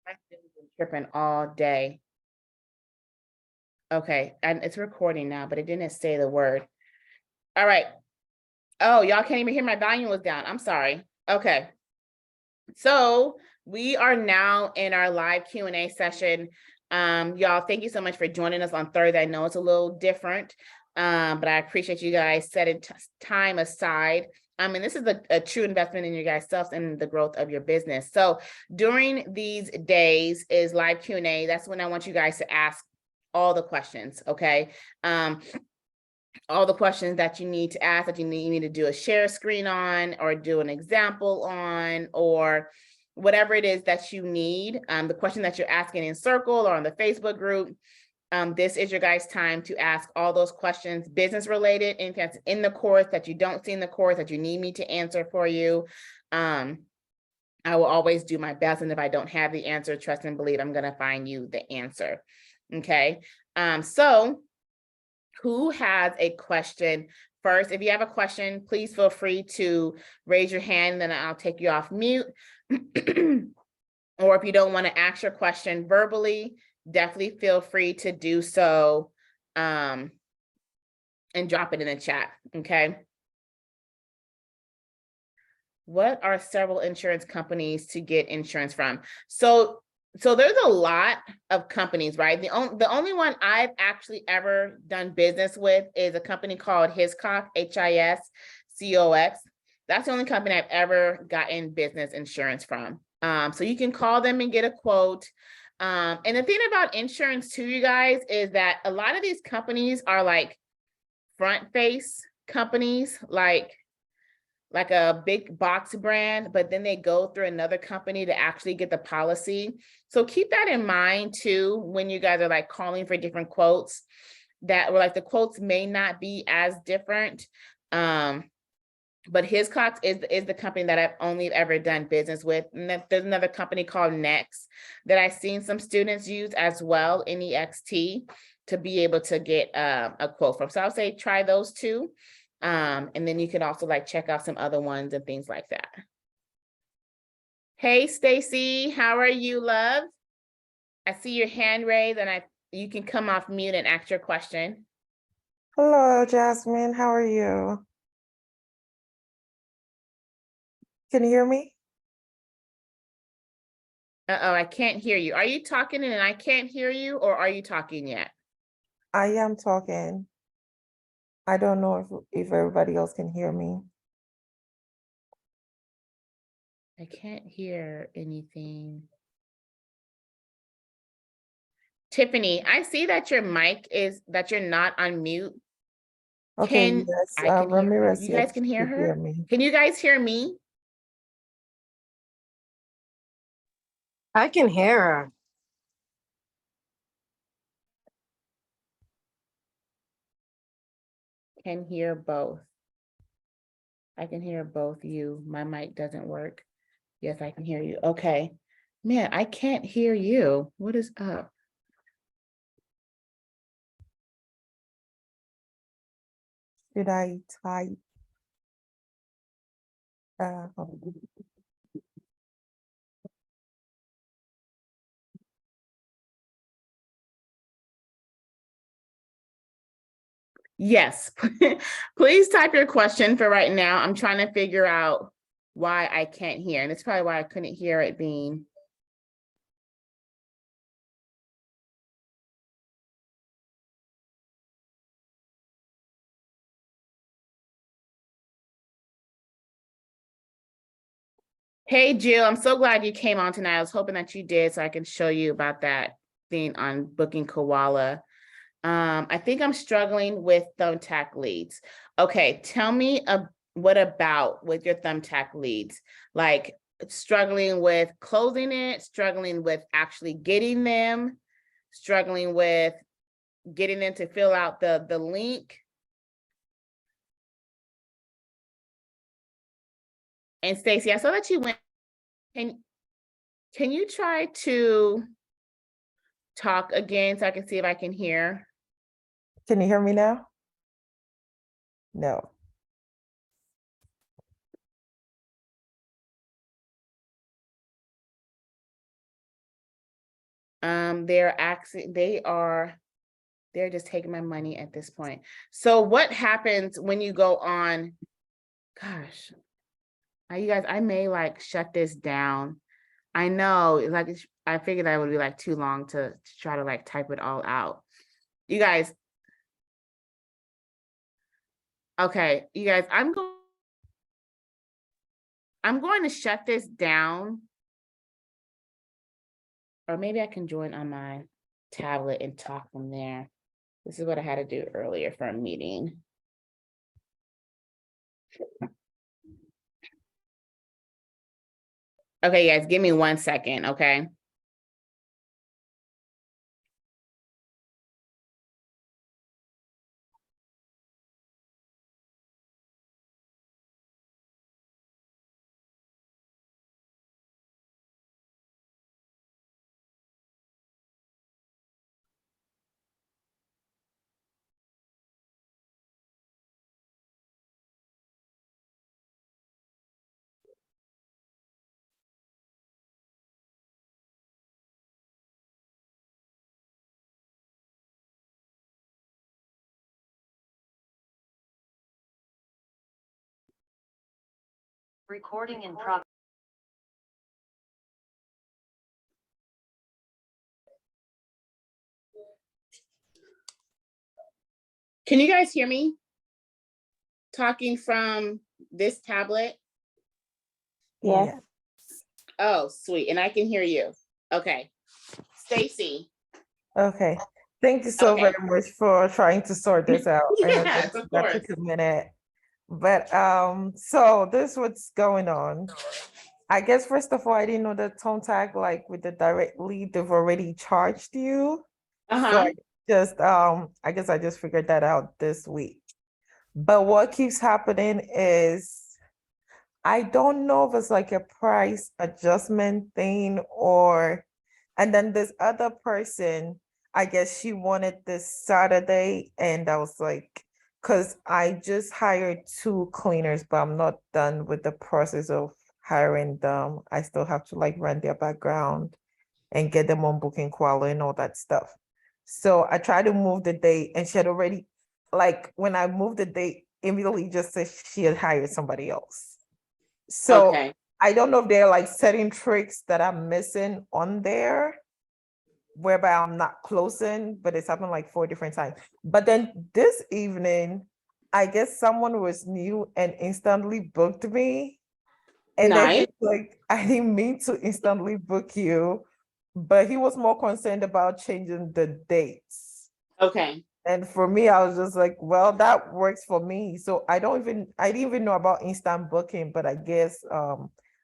I've been tripping all day. Okay, and it's recording now, but it didn't say the word. All right. Oh, y'all can't even hear my volume was down. I'm sorry. Okay. So we are now in our live Q&A session. Y'all, thank you so much for joining us on Thursday. I know it's a little different, but I appreciate you guys setting time aside. And this is a true investment in your guys' selves and the growth of your business. So during these days is live Q&A. That's when I want you guys to ask all the questions, okay? All the questions that you need to ask, that you need to do a share screen on, or do an example on, or whatever it is that you need. The question that you're asking in Circle or on the Facebook group, this is your guys' time to ask all those questions, business related, anything that's in the course that you don't see in the course that you need me to answer for you. I will always do my best, and if I don't have the answer, trust and believe I'm going to find you the answer. Okay. So who has a question first? If you have a question, please feel free to raise your hand, then I'll take you off mute. Or if you don't want to ask your question verbally, definitely feel free to do so and drop it in the chat, okay? What are several insurance companies to get insurance from? So there's a lot of companies, right? The only one I've actually ever done business with is a company called Hiscox, Hiscox. That's the only company I've ever gotten business insurance from. So you can call them and get a quote. And the thing about insurance too, you guys, is that a lot of these companies are like front face companies, like a big box brand, but then they go through another company to actually get the policy. So keep that in mind too, when you guys are like calling for different quotes, that were like the quotes may not be as different. But Hiscox is the company that I've only ever done business with. And there's another company called Next that I've seen some students use as well, NEXT, to be able to get a quote from. So I'll say try those two. And then you can also like check out some other ones and things like that. Hey, Stacy, how are you, love? I see your hand raised, and you can come off mute and ask your question. Hello, Jasmine. How are you? Can you hear me? Uh-oh, I can't hear you. Are you talking and I can't hear you, or are you talking yet? I am talking. I don't know if everybody else can hear me. I can't hear anything. Tiffany, I see that your mic that you're not on mute. Okay, yes, I can hear her. Ramirez, You yes, guys can hear you her? hear me. Can you guys hear me? I can hear her. Can hear both. I can hear both you. My mic doesn't work. Yes, I can hear you. Okay. Man, I can't hear you. What is up? Should I type? Yes, please type your question for right now. I'm trying to figure out why I can't hear, and it's probably why I couldn't hear it being. Hey, Jill, I'm so glad you came on tonight. I was hoping that you did so I can show you about that thing on Booking Koala. I think I'm struggling with Thumbtack leads. Okay, tell me what about with your Thumbtack leads? Like struggling with closing it, struggling with actually getting them, struggling with getting them to fill out the link. And Stacy, I saw that you went. Can you try to talk again so I can see if I can hear? Can you hear me now? No. They're just taking my money at this point. So what happens when you go on, gosh, you guys, I may like shut this down. I know, like, I figured that would be like too long to try to like type it all out. You guys, okay, you guys, I'm going to shut this down. Or maybe I can join on my tablet and talk from there. This is what I had to do earlier for a meeting. Okay, guys, give me 1 second, okay? Recording in progress. Can you guys hear me? Talking from this tablet? Yeah. Yes. Oh, sweet, and I can hear you. Okay. Stacy. Okay. Thank you so Okay. very much for trying to sort this out. I know Yes, of that course. took a minute. But so this is what's going on. I guess first of all, I didn't know that tone tag, like with the direct lead, they've already charged you. So Uh-huh. I guess I just figured that out this week. But what keeps happening is I don't know if it's like a price adjustment thing or, and then this other person, I guess she wanted this Saturday, and I was like, because I just hired 2 cleaners, but I'm not done with the process of hiring them. I still have to like run their background and get them on booking quality and all that stuff. So I tried to move the date, and she had already, like, when I moved the date, immediately just said she had hired somebody else. So Okay. I don't know if they're like setting tricks that I'm missing on there, whereby I'm not closing, but it's happened like 4 different times. But then this evening, I guess someone was new and instantly booked me. And then Nice. he's like, I didn't mean to instantly book you, but he was more concerned about changing the dates. Okay. And for me, I was just like, well, that works for me. So I didn't even know about instant booking, but I guess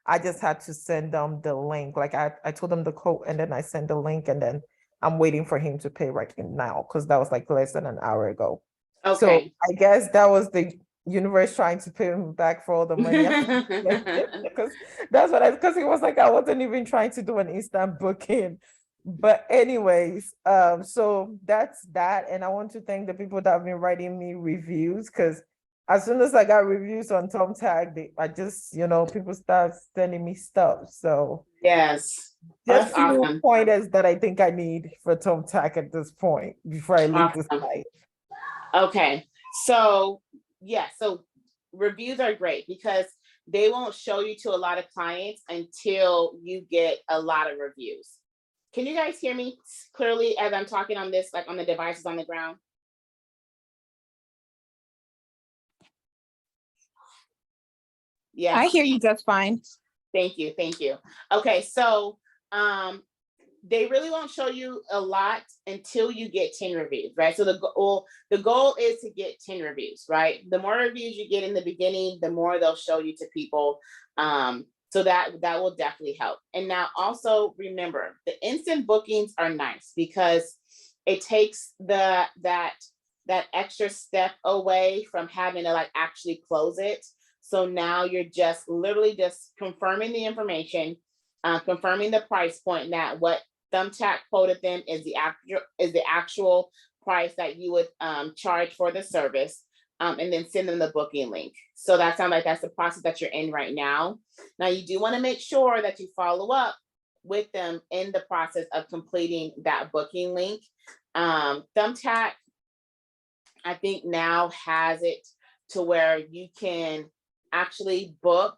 I just had to send them the link. Like I told them the code and then I sent the link, and then I'm waiting for him to pay right now because that was like less than an hour ago. So Okay. I guess that was the universe trying to pay me back for all the money. Because that's what because he was like, I wasn't even trying to do an instant booking. But anyways, so that's that. And I want to thank the people that have been writing me reviews, because as soon as I got reviews on Tom Tag, I just, people start sending me stuff. So Yes. just That's few awesome. pointers that I think I need for Tom Tag at this point before I leave this Awesome. site. Okay. So, yeah, so reviews are great because they won't show you to a lot of clients until you get a lot of reviews. Can you guys hear me clearly as I'm talking on this, like on the devices on the ground? Yeah. I hear you just fine. Thank you. Thank you. Okay. So, they really won't show you a lot until you get 10 reviews, right? So the goal is to get 10 reviews, right? The more reviews you get in the beginning, the more they'll show you to people. So that will definitely help. And now also remember, the instant bookings are nice because it takes that extra step away from having to like actually close it. So now you're just literally just confirming the information, confirming the price point, that what Thumbtack quoted them is the actual price that you would charge for the service, and then send them the booking link. So that sounds like that's the process that you're in right now. Now you do want to make sure that you follow up with them in the process of completing that booking link. Thumbtack, I think now has it to where you can actually book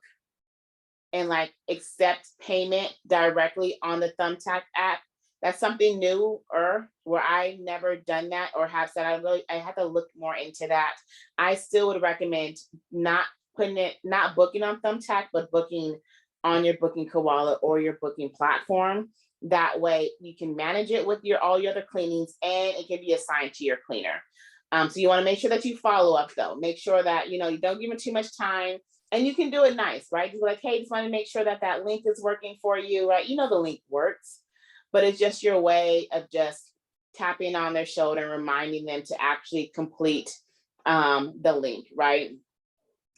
and like accept payment directly on the Thumbtack app. That's something new or where I never done that or have said I have to look more into that. I still would recommend not booking on Thumbtack, but booking on your booking koala or your booking platform. That way you can manage it with all your other cleanings and it can be assigned to your cleaner. So you want to make sure that you follow up though. Make sure that, you don't give them too much time. And you can do it nice, right? Just like, hey, just want to make sure that that link is working for you, right? The link works, but it's just your way of just tapping on their shoulder and reminding them to actually complete the link, right?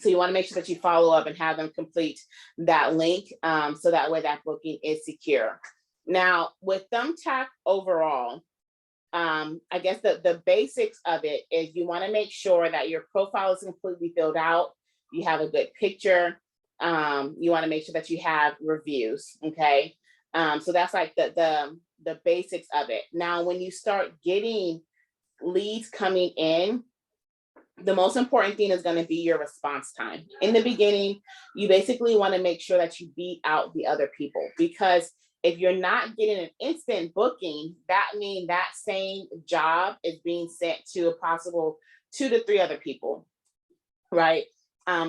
So you want to make sure that you follow up and have them complete that link, so that way that booking is secure. Now, with Thumbtack overall, I guess the basics of it is you want to make sure that your profile is completely filled out. You have a good picture. You want to make sure that you have reviews. Okay. So that's like the basics of it. Now, when you start getting leads coming in, the most important thing is going to be your response time. In the beginning, you basically want to make sure that you beat out the other people, because if you're not getting an instant booking, that means that same job is being sent to a possible 2 to 3 other people, right?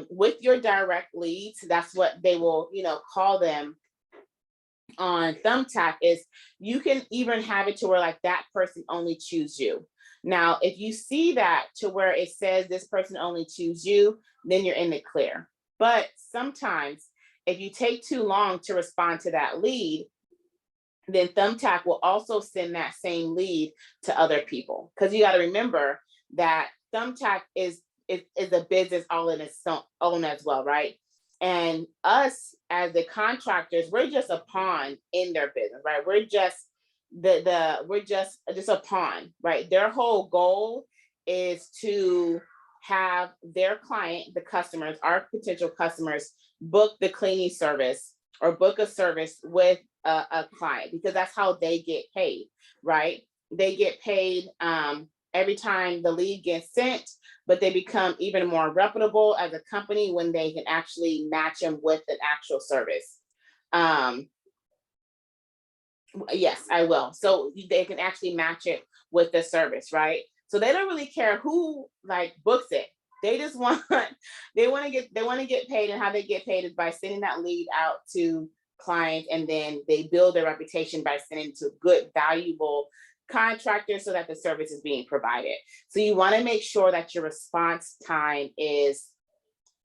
With your direct leads, that's what they will, call them on Thumbtack, is you can even have it to where like that person only choose you. Now, if you see that to where it says this person only choose you, then you're in the clear. But sometimes if you take too long to respond to that lead, then Thumbtack will also send that same lead to other people. Because you got to remember that Thumbtack is a business all in its own as well, right? And us as the contractors, we're just a pawn in their business, right? We're just we're just a pawn, right? Their whole goal is to have their client, the customers, our potential customers, book the cleaning service or book a service with a client, because that's how they get paid, right? They get paid every time the lead gets sent, but they become even more reputable as a company when they can actually match them with an actual service. Yes, I will. So they can actually match it with the service, right? So they don't really care who like books it. They just want they want to get paid, and how they get paid is by sending that lead out to clients, and then they build their reputation by sending to good, valuable contractors so that the service is being provided. So you want to make sure that your response time is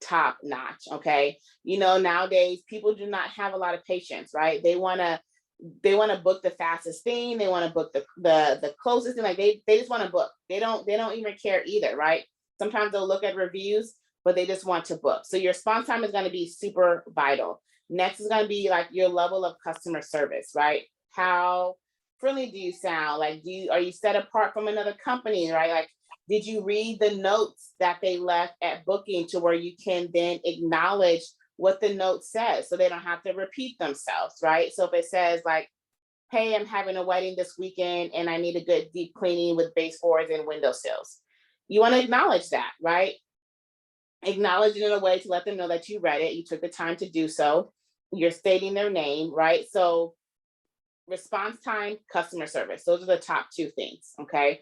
top notch. Okay. Nowadays people do not have a lot of patience, right? They want to book the fastest thing. They want to book the closest thing. Like they just want to book. They don't even care either, right? Sometimes they'll look at reviews, but they just want to book. So your response time is going to be super vital. Next is going to be like your level of customer service, right? How friendly do you sound? Like, are you set apart from another company, right? Like, did you read the notes that they left at booking to where you can then acknowledge what the note says so they don't have to repeat themselves, right? So if it says like, hey, I'm having a wedding this weekend and I need a good deep cleaning with baseboards and windowsills, you want to acknowledge that, right? Acknowledge it in a way to let them know that you read it, you took the time to do so, you're stating their name, right? So response time, customer service, those are the top 2 things, okay?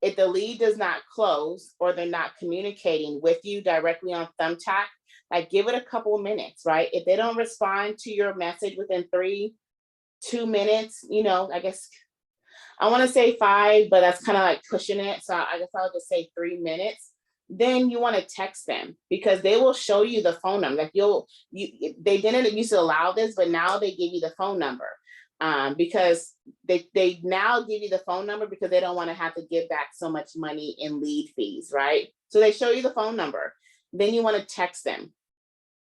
If the lead does not close or they're not communicating with you directly on Thumbtack, like give it a couple of minutes, right? If they don't respond to your message within 2 minutes, I guess I want to say 5, but that's kind of like pushing it. So I guess I'll just say 3 minutes. Then you want to text them, because they will show you the phone number. Like they didn't used to allow this, but now they give you the phone number. Because they now give you the phone number because they don't want to have to give back so much money in lead fees, right? So they show you the phone number. Then you want to text them.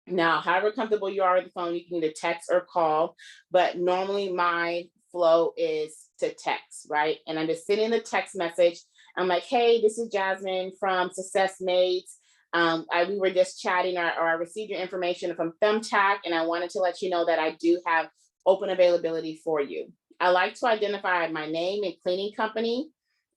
Now, however comfortable you are with the phone, you can either text or call, but normally my flow is to text, right? And I'm just sending the text message. I'm like, hey, this is Jasmine from Success Maids. We were just chatting, or I received your information from Thumbtack, and I wanted to let you know that I do have open availability for you. I like to identify my name and cleaning company,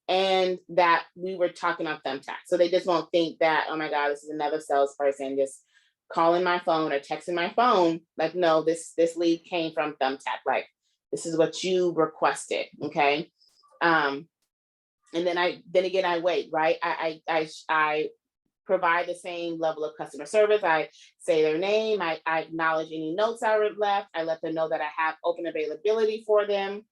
and that we were talking on Thumbtack. So they just won't think that, oh my God, this is another salesperson just calling my phone or texting my phone. Like, no, this lead came from Thumbtack. Like, this is what you requested. Okay. And then I wait, right? I provide the same level of customer service. I say their name. I acknowledge any notes I left. I let them know that I have open availability for them.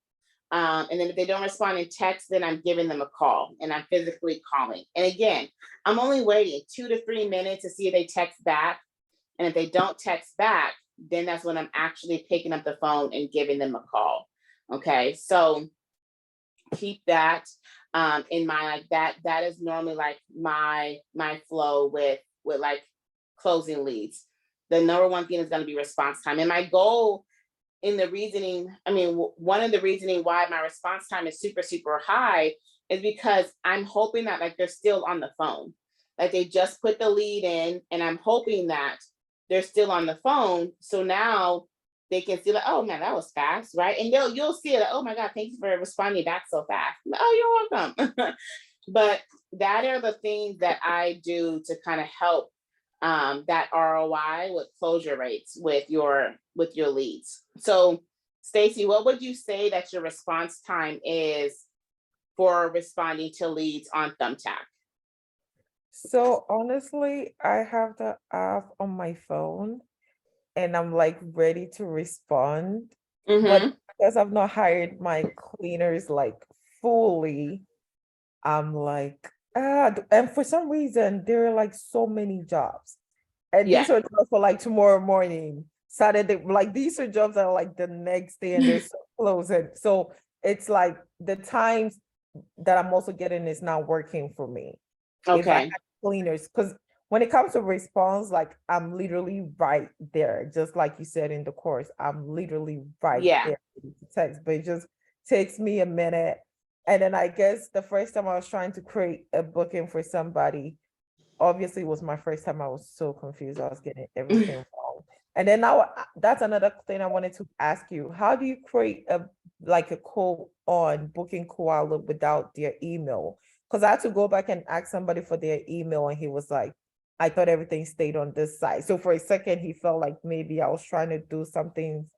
And then if they don't respond in text, then I'm giving them a call, and I'm physically calling. And again, I'm only waiting 2 to 3 minutes to see if they text back. And if they don't text back, then that's when I'm actually picking up the phone and giving them a call. Okay, so keep that in mind. Like that is normally like my flow with like closing leads. The number one thing is going to be response time. And my goal in the reasoning, one of the reasoning why my response time is super, super high is because I'm hoping that like they're still on the phone. Like they just put the lead in, and I'm hoping that they're still on the phone. So now they can see like, oh man, that was fast, right? And you'll see it, like, oh my God, thanks for responding back so fast. Oh, you're welcome. But that are the things that I do to kind of help that ROI with closure rates with your leads. So Stacy, what would you say that your response time is for responding to leads on Thumbtack? So honestly, I have the app on my phone and I'm like ready to respond. But because I've not hired my cleaners like fully, I'm like, and for some reason there are like so many jobs. And Yeah. these are jobs for like tomorrow morning, Saturday, like these are jobs that are like the next day and they're so close. And so it's like the times that I'm also getting is not working for me. If I Okay. had cleaners, because when it comes to response, like I'm literally right there, just like you said in the course, I'm literally right Yeah. there to text, but it just takes me a minute. And then I guess the first time I was trying to create a booking for somebody, obviously it was my first time. I was so confused. I was getting everything wrong. And then now that's another thing I wanted to ask you. How do you create a code on Booking Koala without their email? Because I had to go back and ask somebody for their email, and he was like, I thought everything stayed on this side. So for a second, he felt like maybe I was trying to do something,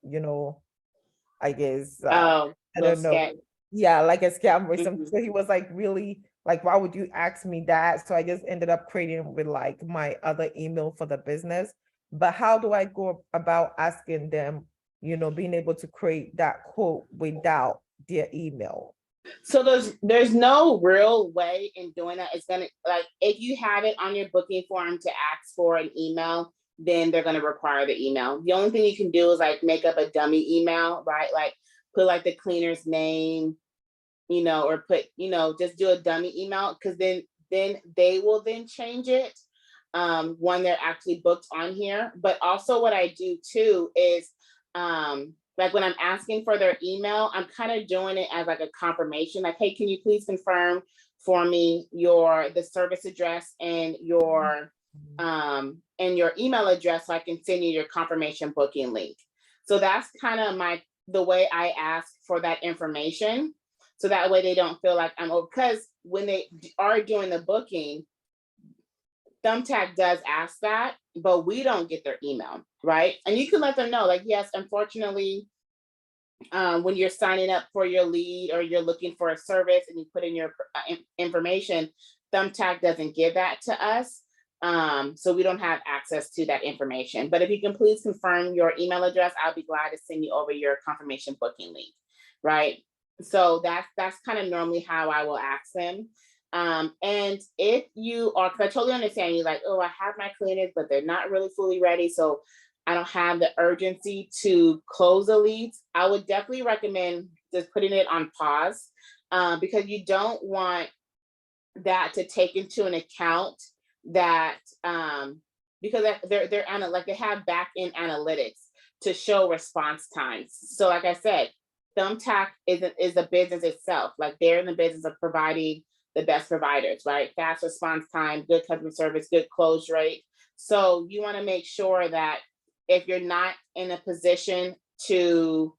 I guess, I don't know. Scam. Yeah, like a scam or something. Mhm. So he was like, really, like, why would you ask me that? So I just ended up creating with like my other email for the business. But how do I go about asking them, being able to create that quote without their email? So there's no real way in doing that. It's gonna, like, if you have it on your booking form to ask for an email, then they're gonna require the email. The only thing you can do is like make up a dummy email, right? Like put like the cleaner's name, or put, just do a dummy email, because then they will then change it when they're actually booked on here. But also what I do too is like when I'm asking for their email, I'm kind of doing it as like a confirmation, like, hey, can you please confirm for me the service address and your email address so I can send you your confirmation booking link. So that's kind of the way I ask for that information. So that way they don't feel like because when they are doing the booking, Thumbtack does ask that, but we don't get their email, right? And you can let them know, like, yes, unfortunately, when you're signing up for your lead or you're looking for a service and you put in your information, Thumbtack doesn't give that to us. So we don't have access to that information. But if you can please confirm your email address, I'll be glad to send you over your confirmation booking link, right? So that's kind of normally how I will ask them. And if you are, because I totally understand, you're like, oh, I have my cleaners, but they're not really fully ready. So I don't have the urgency to close the leads. I would definitely recommend just putting it on pause, because you don't want that to take into an account that because they're like they have back end analytics to show response times. So like I said, Thumbtack is a business itself. Like they're in the business of providing the best providers, right? Fast response time, good customer service, good close rate. So you want to make sure that if you're not in a position to,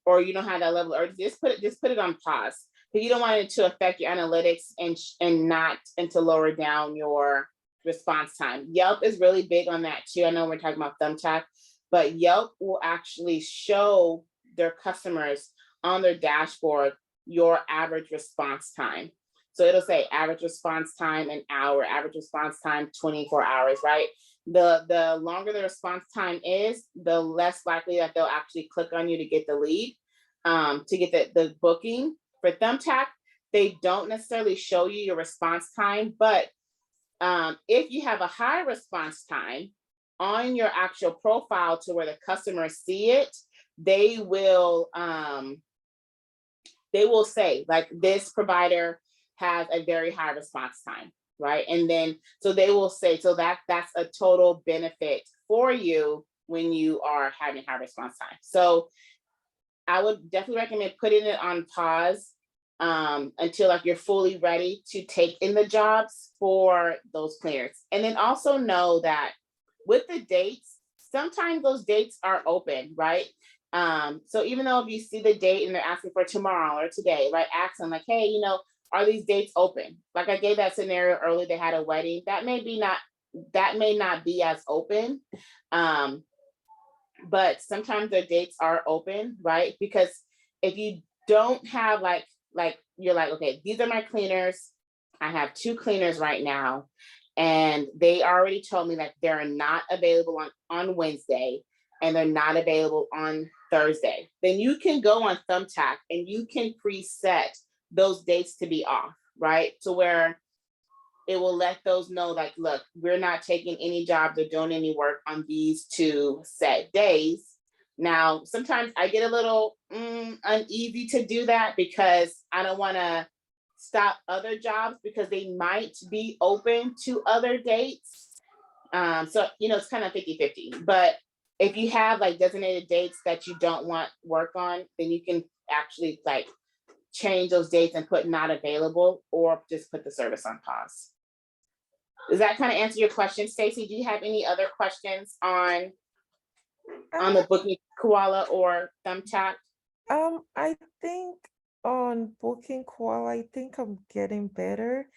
or you don't have that level of urgency, just put it on pause. Because you don't want it to affect your analytics and to lower down your response time. Yelp is really big on that too. I know we're talking about Thumbtack, but Yelp will actually show their customers on their dashboard your average response time. So it'll say average response time an hour, average response time 24 hours, right? The longer the response time is, the less likely that they'll actually click on you to get the lead, to get the booking. For Thumbtack, they don't necessarily show you your response time, but if you have a high response time on your actual profile to where the customers see it, they will say like, this provider has a very high response time, right? And then so they will say, so that's a total benefit for you when you are having high response time. So I would definitely recommend putting it on pause until like you're fully ready to take in the jobs for those clearance. And then also know that with the dates, sometimes those dates are open, right? So even though if you see the date and they're asking for tomorrow or today, right? Ask them like, hey, are these dates open? Like I gave that scenario earlier, they had a wedding. That may not be as open. But sometimes their dates are open, right? Because if you don't have like you're like, okay, these are my cleaners. I have 2 cleaners right now, and they already told me that they're not available on Wednesday and they're not available on Thursday. Then you can go on Thumbtack and you can preset those dates to be off, right? To where it will let those know like, look, we're not taking any jobs or doing any work on these 2 set days. Now, sometimes I get a little uneasy to do that because I don't want to stop other jobs because they might be open to other dates. So, it's kind of 50-50. But if you have like designated dates that you don't want work on, then you can actually like change those dates and put not available, or just put the service on pause. Does that kind of answer your question, Stacy? Do you have any other questions on the Booking Koala or Thumbtack? I think on Booking Koala, I think I'm getting better.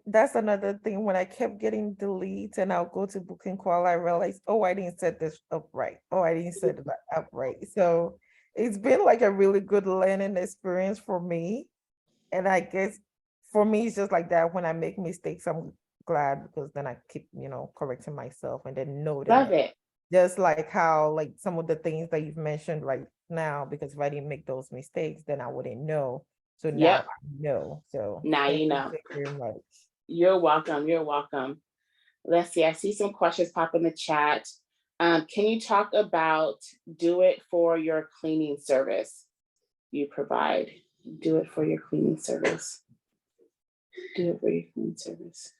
That's another thing. When I kept getting deletes and I'll go to Booking Koala, I realized, oh, I didn't set this up right. Oh, I didn't set it up right. So it's been like a really good learning experience for me. And I guess for me, it's just like that. When I make mistakes, I'm glad because then I keep, correcting myself and then know that. Love it. Just like how like some of the things that you've mentioned right now, because if I didn't make those mistakes, then I wouldn't know. So now Yep. I know. So Now thank you you know. very much. You're welcome. You're welcome. Let's see. I see some questions pop in the chat. Can you talk about do it for your cleaning service you provide? Do it for your cleaning service. Do it for your cleaning service.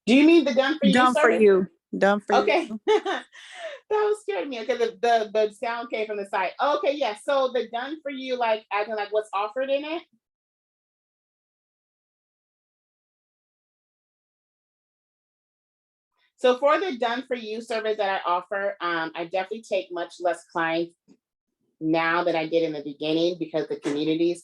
Do you mean the done for you Done for service? you. Done for Okay. you. That was scared me because the sound came from the side. Okay, yeah. So the done for you, like as in like what's offered in it. So for the done for you service that I offer, I definitely take much less clients now than I did in the beginning because the community's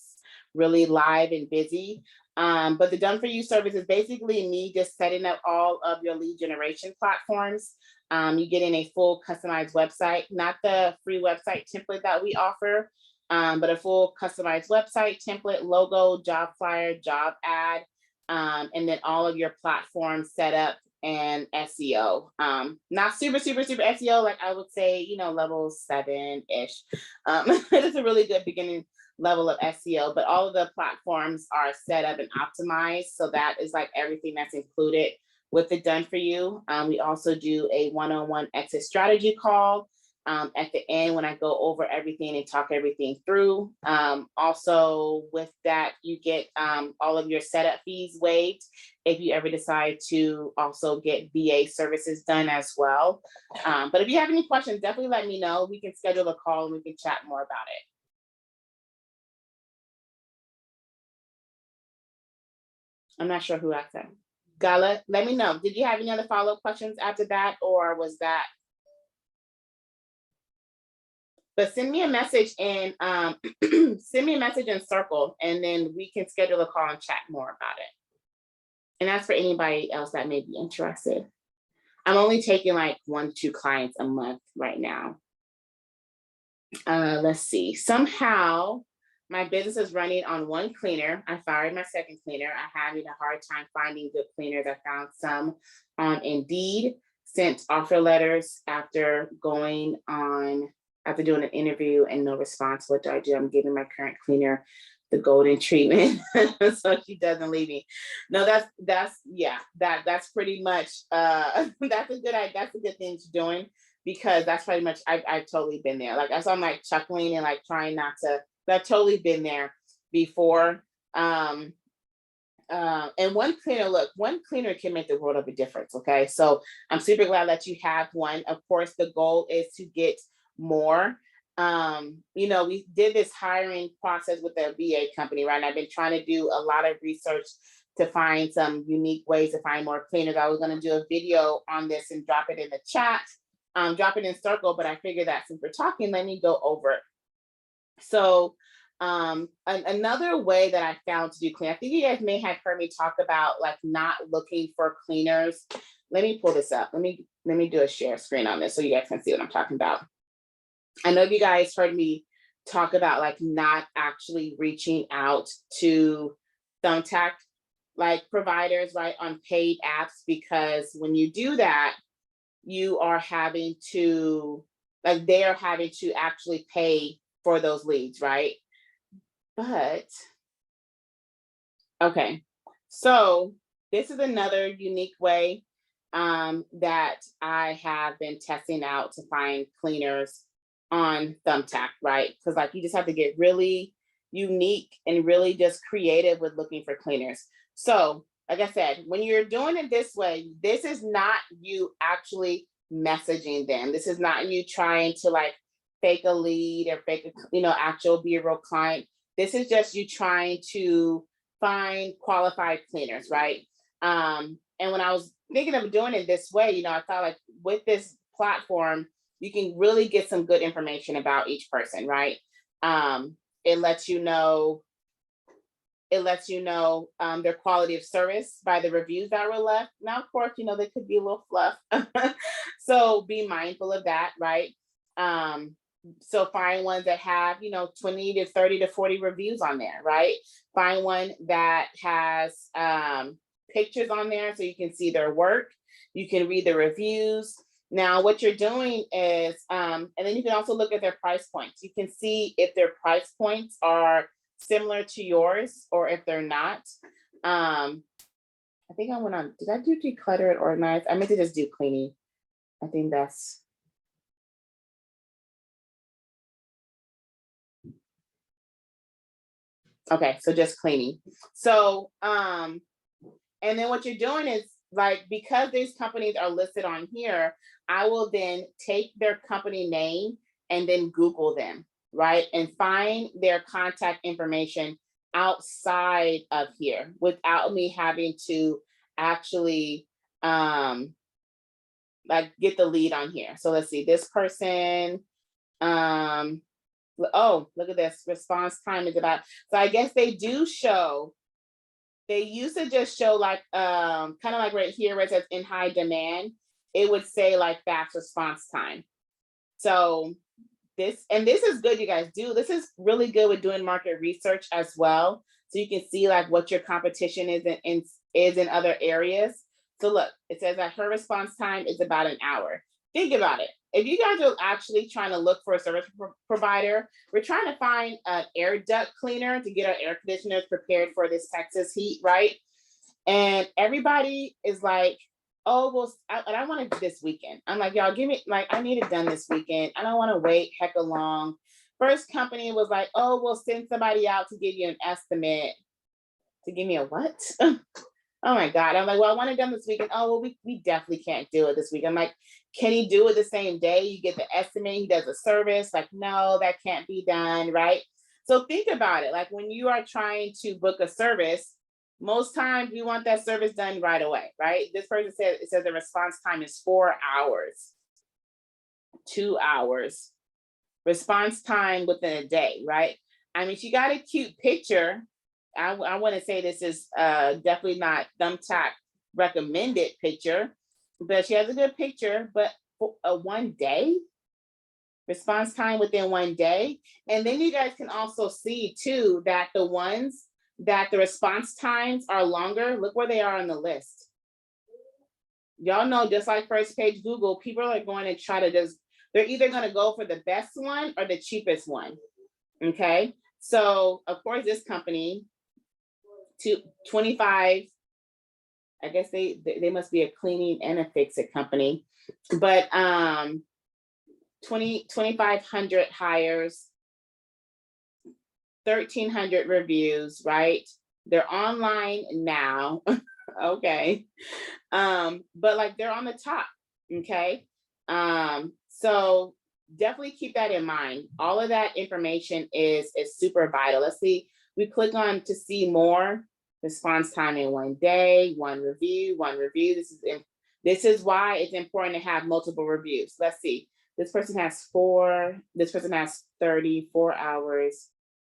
really live and busy. But the done for you service is basically me just setting up all of your lead generation platforms. You get in a full customized website, not the free website template that we offer, but a full customized website template, logo, job flyer, job ad, and then all of your platforms set up and SEO. Not super SEO, like I would say, level 7-ish. It's a really good beginning level of SEO, but all of the platforms are set up and optimized. So that is like everything that's included with the done for you. We also do a one-on-one exit strategy call at the end when I go over everything and talk everything through. Also with that, you get all of your setup fees waived if you ever decide to also get VA services done as well. But if you have any questions, definitely let me know. We can schedule a call and we can chat more about it. I'm not sure who asked that. Gala, let me know. Did you have any other follow-up questions after that, or was that? But send me a message and send me a message in Circle, and then we can schedule a call and chat more about it. And that's for anybody else that may be interested. I'm only taking like 1 to 2 clients a month right now. Let's see. Somehow my business is running on 1 cleaner. I fired my 2nd cleaner. I'm having a hard time finding good cleaners. I found some on Indeed, sent offer letters after doing an interview and no response. What do? I'm giving my current cleaner the golden treatment so she doesn't leave me. No, that's pretty much that's a good thing to doing, because that's pretty much I've totally been there. Like, I'm like chuckling and like trying not to. I've totally been there before. And 1 cleaner can make the world of a difference. Okay, so I'm super glad that you have 1. Of course, the goal is to get more. We did this hiring process with the VA company, right? And I've been trying to do a lot of research to find some unique ways to find more cleaners. I was going to do a video on this and drop it in the chat, drop it in Circle, but I figured that since we're talking, let me go over it. So another way that I found to do clean, I think you guys may have heard me talk about like not looking for cleaners. Let me pull this up. Let me do a share screen on this so you guys can see what I'm talking about. I know you guys heard me talk about like not actually reaching out to Thumbtack like providers, right, on paid apps, because when you do that, you are having to, like, they are having to actually pay for those leads, right? But, okay, so this is another unique way that I have been testing out to find cleaners on Thumbtack, right? Because like you just have to get really unique and really just creative with looking for cleaners. So like I said, when you're doing it this way, this is not you actually messaging them. This is not you trying to like fake a lead or fake a, actual be a real client. This is just you trying to find qualified cleaners, right? And when I was thinking of doing it this way, I thought like with this platform, you can really get some good information about each person, right? It lets you know their quality of service by the reviews that were left. Now, of course, they could be a little fluff. So be mindful of that, right? So find ones that have, 20 to 30 to 40 reviews on there, right? Find one that has pictures on there so you can see their work. You can read the reviews. Now, what you're doing is, and then you can also look at their price points. You can see if their price points are similar to yours or if they're not. I think I went on, did I do declutter and organize? I meant to just do cleaning. I think that's. Okay, so just cleaning. So, and then what you're doing is like, because these companies are listed on here, I will then take their company name and then Google them, right? And find their contact information outside of here without me having to actually like get the lead on here. So let's see, this person, oh, look at this, response time is about, so I guess they do show, they used to just show like, kind of like right here where it says in high demand, it would say like fast response time. So this is good, you guys do. This is really good with doing market research as well. So you can see like what your competition is in other areas. So look, it says that her response time is about an hour. Think about it. If you guys are actually trying to look for a service provider, we're trying to find an air duct cleaner to get our air conditioners prepared for this Texas heat, right? And everybody is like, oh, well, I want it this weekend. I'm like, y'all, give me, like, I need it done this weekend. I don't want to wait hecka long. First company was like, oh, we'll send somebody out to give you an estimate. To give me a what? Oh my God. I'm like, well, I want it done this weekend. Oh, well, we definitely can't do it this week. I'm like, can he do it the same day? You get the estimate, he does a service. Like, no, that can't be done, right? So think about it. Like when you are trying to book a service, Most times we want that service done right away, right? This person said, it says the response time is 4 hours, 2 hours. Response time within a day, right? I mean, she got a cute picture. I want to say this is definitely not Thumbtack recommended picture, but she has a good picture, but for a 1 day, response time within 1 day. And then you guys can also see too, that the ones that the response times are longer, look where they are on the list. Y'all know, just like first page Google, people are going to try to just, they're either going to go for the best one or the cheapest one. Okay. So of course this company, 25, I guess they must be a cleaning and a fix-it company, but 2,500 hires, 1,300 reviews, right? They're online now. Okay. But like they're on the top. Okay. So definitely keep that in mind. All of that information is super vital. Let's see, we click on to see more. Response time in 1 day, 1 review, 1 review. This is why it's important to have multiple reviews. Let's see. This person has 4, this person has 34 hours.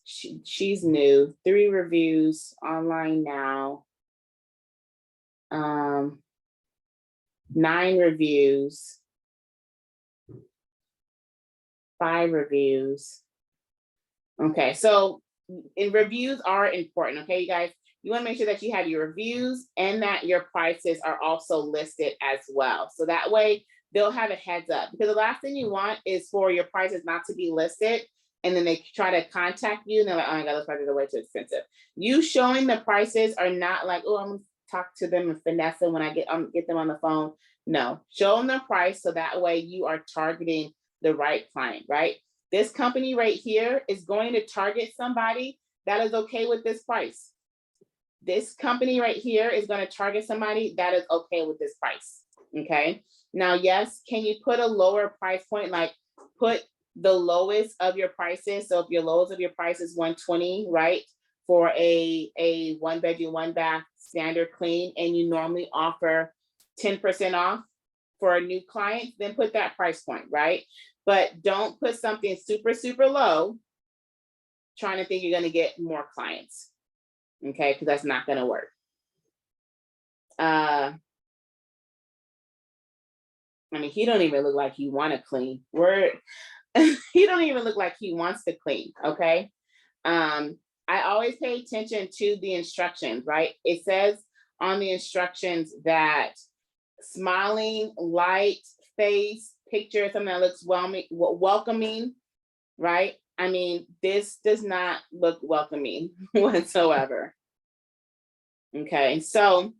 She's new, 3 reviews online now. 9 reviews, 5 reviews. Okay, so reviews are important, okay, you guys? You wanna make sure that you have your reviews and that your prices are also listed as well. So that way they'll have a heads up, because the last thing you want is for your prices not to be listed and then they try to contact you and they're like, oh my God, those prices are way too expensive. You showing the prices are not like, oh, I'm gonna talk to them and finesse them when I get them on the phone. No, show them the price so that way you are targeting the right client, right? This company right here is going to target somebody that is okay with this price. This company right here is going to target somebody that is okay with this price. Okay. Now, yes, can you put a lower price point, like put the lowest of your prices? So if your lowest of your price is 120, right? For a 1 bedroom, 1 bath standard clean, and you normally offer 10% off for a new client, then put that price point, right? But don't put something super, super low trying to think you're going to get more clients. Okay, because that's not going to work. I mean, he don't even look like he want to clean. He don't even look like he wants to clean. Okay. I always pay attention to the instructions, right? It says on the instructions that smiling, light face, picture, something that looks welcoming, right? I mean, this does not look welcoming whatsoever. Okay, so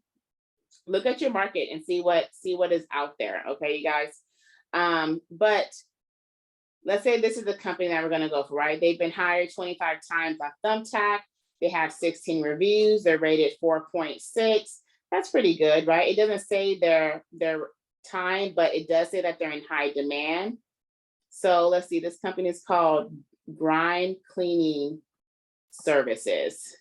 look at your market and see what is out there. Okay, you guys. But let's say this is the company that we're going to go for, right? They've been hired 25 times by Thumbtack. They have 16 reviews. They're rated 4.6. That's pretty good, right? It doesn't say their time, but it does say that they're in high demand. So let's see, this company is called Grime Cleaning Services.